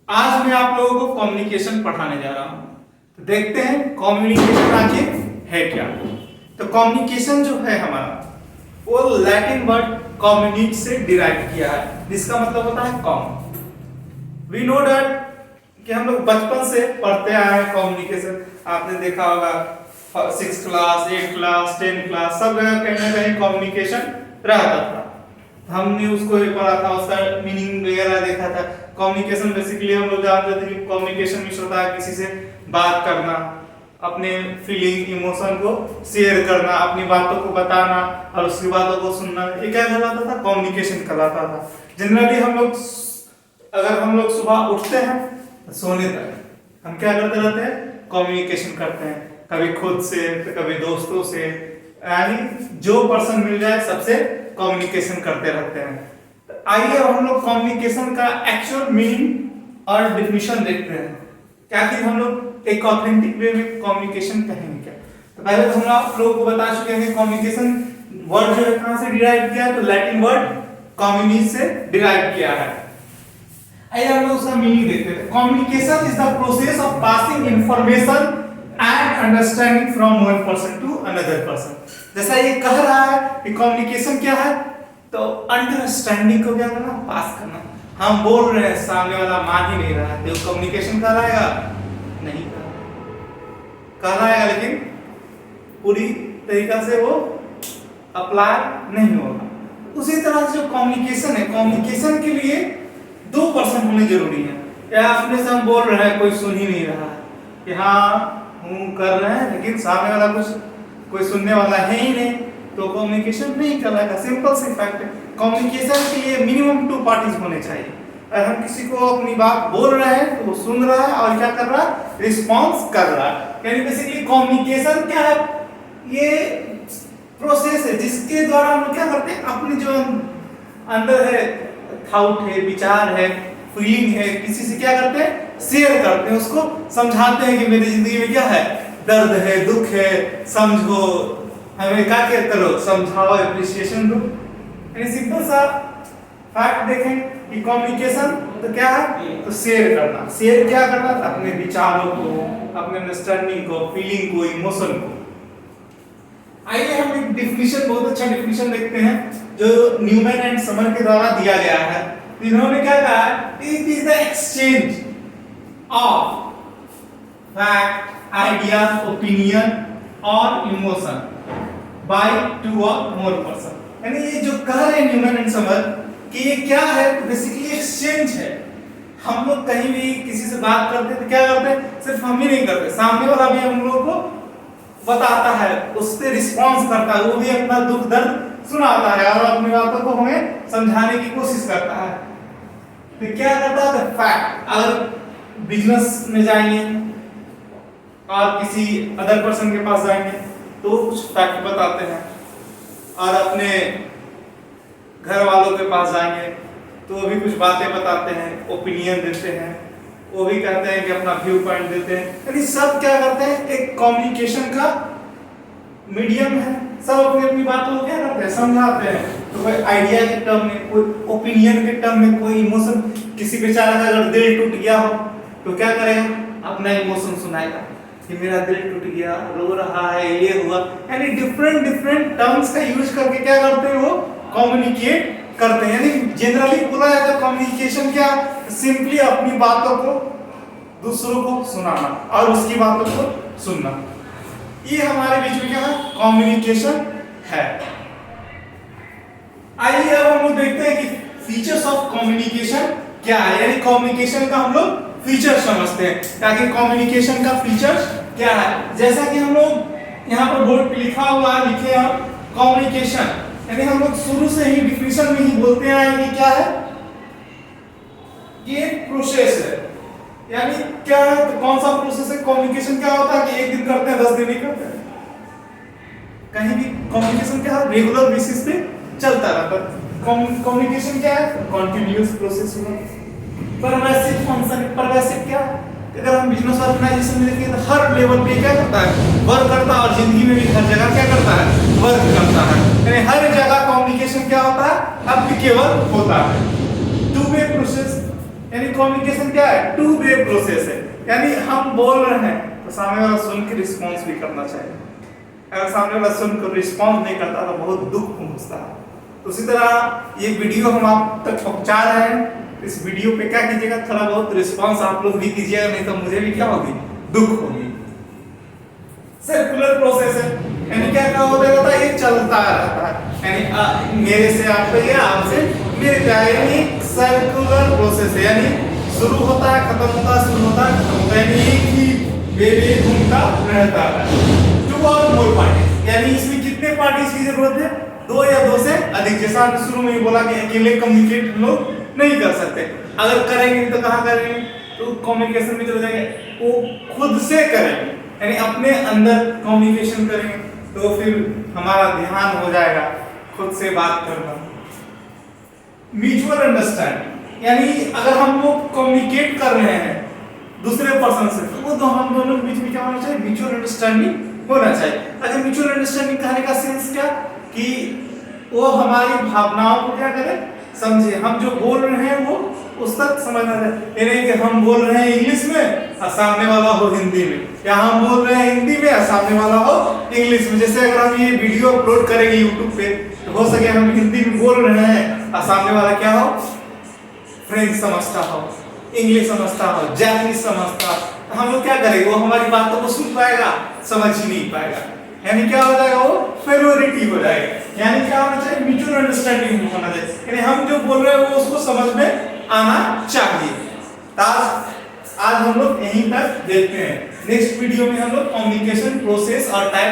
आज मैं आप लोगों को कम्युनिकेशन पढ़ाने जा रहा हूं। तो देखते हैं कम्युनिकेशन आखिर है क्या। तो कम्युनिकेशन जो है हमारा वो लैटिन वर्ड कम्युनिक से डिराइव किया है, जिसका मतलब होता है कम। वी नो दैट कि हम लोग बचपन से पढ़ते आए हैं कम्युनिकेशन। आपने देखा होगा 6th class, 8th class, 10th class सब जगह कहीं ना कहीं कम्युनिकेशन रहता था। हमने उसको पढ़ा था, उसका मीनिंग वगैरह देखा था। कम्युनिकेशन बेसिकली हम लोग जानते थे कि कम्युनिकेशन मीन्स होता है किसी से बात करना, अपने फीलिंग इमोशन को शेयर करना, अपनी बातों को बताना और उसकी बातों को सुनना। ये क्या कहलाता था? कम्युनिकेशन कहलाता था। जनरली अगर हम लोग सुबह उठते हैं सोने तक हम क्या करते रहते हैं? कम्युनिकेशन करते हैं, कभी खुद से तो कभी दोस्तों से, यानी जो पर्सन मिल जाए सबसे कम्युनिकेशन करते रहते हैं। आइए अब हम लोग कम्युनिकेशन का एक्चुअल मीनिंग और डिफिनेशन देखते हैं। क्या कि हम लोग एक ऑथेंटिक वे में कम्युनिकेशन कहेंगे क्या। तो पहले तो हम आप लोगों को बता चुके हैं कम्युनिकेशन वर्ड जो है कहां से डिराइव किया है, तो लैटिन वर्ड कम्युनिक से डिराइव किया है। आइए हम लोग उसका मीनिंग देखते हैं। Communication is the process of passing information and understanding from one person to another person. जैसा ये कह रहा है कि कम्युनिकेशन क्या है, तो अंडरस्टैंडिंग को क्या करना? पास करना। हम बोल रहे हैं, सामने वाला मान ही नहीं रहा है, तो कम्युनिकेशन कहलाएगा? नहीं कहलाएगा, लेकिन पूरी तरीका से वो अप्लाई नहीं होगा। उसी तरह से जो कम्युनिकेशन है, कम्युनिकेशन के लिए दो पर्सन होने जरूरी है। या अपने से हम बोल रहे हैं, कोई सुन ही नहीं रहा है कि हाँ हूँ कर रहे हैं, लेकिन सामने वाला कोई सुनने वाला है ही नहीं, तो कम्युनिकेशन नहीं कहलाएगा। सिंपल सी फैक्ट है। कम्युनिकेशन के लिए मिनिमम 2 पार्टीज होने चाहिए। अगर हम किसी को अपनी बात बोल रहे हैं तो वो सुन रहा है और क्या कर रहा है? रिस्पॉन्स कर रहा है। यानी बेसिकली कम्युनिकेशन क्या है? ये प्रोसेस है जिसके द्वारा हम क्या करते हैं, अपने जो अंदर है थॉट है, विचार है, फीलिंग है, किसी से क्या करते हैं? शेयर करते हैं, उसको समझाते हैं कि मेरी जिंदगी में क्या है, दर्द है, दुख है, समझो, हमें क्या करो, समझाओ, एप्रिसिएशन दो। यानी सिंपल सा फैक्ट देखें कि कम्युनिकेशन तो क्या है, तो शेयर करना। शेयर क्या करना? अपने विचारों को, अपने अंडरस्टैंडिंग को, फीलिंग को, इमोशन को। आइए हम एक डिफिनीशन, बहुत अच्छा डिफिनीशन देखते हैं जो न्यूमैन एंड समर के द्वारा दिया गया है। इन्होंने क्या कहा? It is the exchange of fact, ideas, opinion और emotion by 2 or more person. यानी ये जो कह रहे हैं न्यूमैन एंड समर कि ये क्या है, तो बेसिकली एक्सचेंज है। हम लोग कहीं भी किसी से बात करते हैं तो क्या करते हैं? सिर्फ हम ही नहीं करते, सामने वाला भी हम लोगों को बताता है, उससे रिस्पॉन्स करता है, वो भी अपना दुख दर्द सुनाता है और अपनी बातों को हमें समझाने की कोशिश करता है। तो क्या करता है? फैक्ट। अगर बिजनेस में जाएंगे और किसी अदर पर्सन के पास जाएंगे तो कुछ फैक्ट बताते हैं, और अपने घर वालों के पास जाएंगे तो भी कुछ बातें बताते हैं, ओपिनियन देते हैं, वो भी कहते हैं कि अपना व्यू पॉइंट देते हैं। यानी सब क्या करते हैं? एक कम्युनिकेशन का मीडियम है। सब अपनी अपनी बातों को क्या करते हैं? समझाते हैं। तो कोई आइडिया के टर्म में, कोई ओपिनियन के टर्म में, कोई इमोशन, किसी बेचारा का अगर दिल टूट गया हो तो क्या करेगा? अपना इमोशन सुनाएगा कि मेरा दिल टूट गया, रो रहा है, ये हुआ। यानी डिफरेंट टर्म्स का यूज करके क्या करते हैं? वो कम्युनिकेट करते हैं। यानी जनरली बोला जाए तो कम्युनिकेशन क्या? सिंपली अपनी बातों को दूसरों को सुनाना और उसकी बातों को सुनना। ये हमारे बीच में क्या है? कम्युनिकेशन है। आइए अब हम लोग देखते हैं कि फीचर्स ऑफ कम्युनिकेशन क्या है। यानी कम्युनिकेशन का हम लोग फीचर समझते हैं, ताकि कम्युनिकेशन का फीचर्स क्या है। जैसा कि हम लोग यहाँ पर बोर्ड पे लिखा हुआ है, लिखे हैं कम्युनिकेशन। यानी हम लोग शुरू से ही डिफिनेशन में ही बोलते आए कि क्या है? ये प्रोसेस है। यानी क्या है? तो कौन सा प्रोसेस है? कम्युनिकेशन क्या होता है कि एक दिन करते हैं, 10 दिन नहीं करते हैं। कहीं भी कम्युनिकेशन क्या है? रेगुलर बेसिस पे चलता रहता है। कम्युनिकेशन क्या है? कॉन्टिन्यूअस प्रोसेस है। Pervasive function. परवेसिव क्या? अगर हम बिजनेस ऑर्गेनाइजेशन में देखें तो हर लेवल पे क्या करता है? वर्क करता है, और जिंदगी में भी हर जगह क्या करता है? वर्क करता है। यानी हर जगह कम्युनिकेशन क्या होता है? एप्लीकेबल होता है। 2 वे प्रोसेस। यानी कम्युनिकेशन क्या है, टू वे प्रोसेस है। यानी हम बोल रहे हैं तो सामने वाला सुन के रिस्पॉन्स भी करना चाहिए। अगर सामने वाला सुनकर रिस्पॉन्स नहीं करता तो बहुत दुख पहुंचता है। तो उसी तरह ये वीडियो हम आप तक पहुंचा रहे हैं, इस वीडियो पे क्या कीजिएगा, थोड़ा बहुत रिस्पॉन्स आप लोग भी कीजिएगा, नहीं तो मुझे भी क्या होगी, दुख होगी। सर्कुलर प्रोसेस है, यानी क्या क्या होता रहता है, ये चलता रहता है। यानी मेरे से आप पे या आपसे मेरे पे, यानी सर्कुलर प्रोसेस है। यानी शुरू होता है, खत्म होता है, शुरू होता है, खत्म होता है, यानी एक ही वे में घूमता रहता है। टू और मोर पार्टीज, यानी इसमें कितने पार्टीज की जरूरत है, दो या दो से अधिक। जैसा हमने शुरू में ही बोला कि अकेले कम्युनिकेट हम लोग नहीं कर सकते, अगर करेंगे तो कहाँ करेंगे, तो कम्युनिकेशन में चले जाएंगे, वो खुद से करेंगे, यानी अपने अंदर कम्युनिकेशन करेंगे तो फिर हमारा ध्यान हो जाएगा खुद से बात करना। म्यूचुअल अंडरस्टैंडिंग, यानी अगर हम लोग कम्युनिकेट कर रहे हैं दूसरे पर्सन से, तो वो तो हम दोनों के बीच में क्या होना चाहिए, म्यूचुअल अंडरस्टैंडिंग होना चाहिए। अच्छा, म्यूचुअल अंडरस्टैंडिंग कहने का सेंस क्या, कि वो हमारी भावनाओं को क्या करे, समझे, हम जो बोल रहे हैं वो उस तक समझना चाहिए। नहीं कि हम बोल रहे हैं इंग्लिश में और सामने वाला हो हिंदी में, या हम बोल रहे हैं हिंदी में और सामने वाला हो इंग्लिश में। जैसे अगर हम ये वीडियो अपलोड करेंगे यूट्यूब पे, तो हो सके हम हिंदी में बोल रहे हैं और सामने वाला क्या हो, फ्रेंच समझता हो, इंग्लिश समझता हो, जापानीज समझता हो, तो हम लोग क्या करेंगे, वो हमारी बातों को सुन पाएगा, समझ ही नहीं पाएगा। यानी क्या हो जाएगा, वो फेवरिटी हो जाएगा। यानी क्या होना चाहिए, म्यूचुअल अंडरस्टैंडिंग होना चाहिए, यानी हम जो बोल रहे हैं वो उसको समझ में आना चाहिए। आज हम लोग यहीं तक देखते हैं, नेक्स्ट वीडियो में हम लोग कम्युनिकेशन प्रोसेस और टाइप